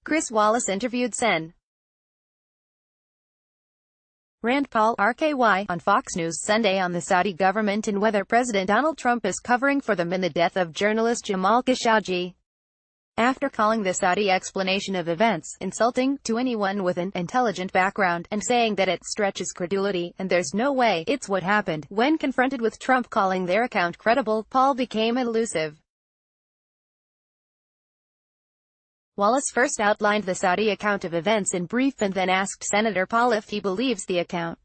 Chris Wallace interviewed Sen. Rand Paul, RKY, on Fox News Sunday on the Saudi government and whether President Donald Trump is covering for them in the death of journalist Jamal Khashoggi. After calling the Saudi explanation of events insulting to anyone with an intelligent background, and saying that it stretches credulity, and there's no way it's what happened, when confronted with Trump calling their account credible, Paul became elusive. Wallace first outlined the Saudi account of events in brief and then asked Senator Paul if he believes the account.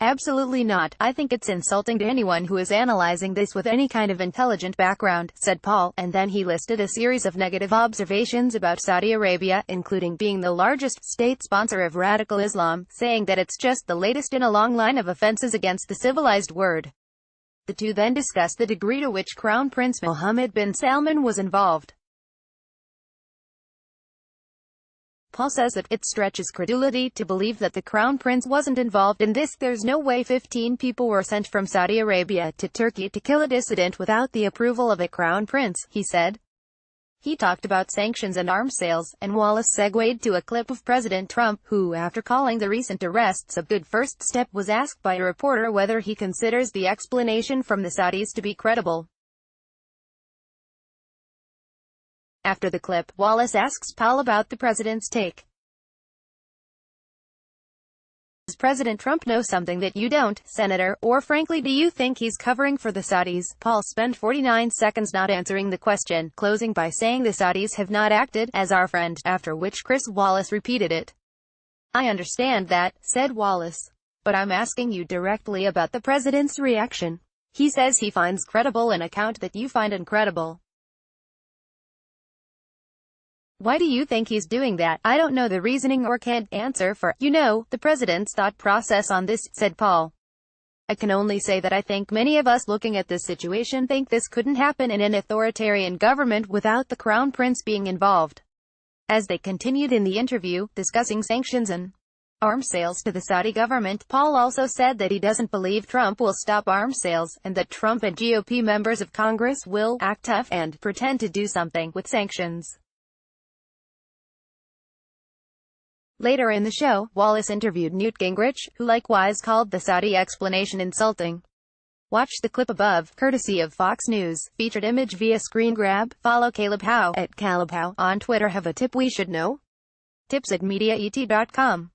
"Absolutely not. I think it's insulting to anyone who is analyzing this with any kind of intelligent background," said Paul, and then he listed a series of negative observations about Saudi Arabia, including being the largest state sponsor of radical Islam, saying that it's just the latest in a long line of offenses against the civilized world. The two then discussed the degree to which Crown Prince Mohammed bin Salman was involved. Paul says that it stretches credulity to believe that the Crown Prince wasn't involved in this. "There's no way 15 people were sent from Saudi Arabia to Turkey to kill a dissident without the approval of a Crown Prince," he said. He talked about sanctions and arms sales, and Wallace segued to a clip of President Trump, who, after calling the recent arrests a good first step, was asked by a reporter whether he considers the explanation from the Saudis to be credible. After the clip, Wallace asks Paul about the president's take. "Does President Trump know something that you don't, Senator, or frankly do you think he's covering for the Saudis?" Paul spent 49 seconds not answering the question, closing by saying the Saudis have not acted as our friend, after which Chris Wallace repeated it. "I understand that," said Wallace. "But I'm asking you directly about the president's reaction. He says he finds credible an account that you find incredible. Why do you think he's doing that?" "I don't know the reasoning or can't answer for, the president's thought process on this," said Paul. "I can only say that I think many of us looking at this situation think this couldn't happen in an authoritarian government without the Crown Prince being involved." As they continued in the interview, discussing sanctions and arms sales to the Saudi government, Paul also said that he doesn't believe Trump will stop arms sales, and that Trump and GOP members of Congress will act tough and pretend to do something with sanctions. Later in the show, Wallace interviewed Newt Gingrich, who likewise called the Saudi explanation insulting. Watch the clip above, courtesy of Fox News, featured image via screen grab. Follow Caleb Howe, @CalebHowe, on Twitter. Have a tip we should know? Tips@MediaET.com.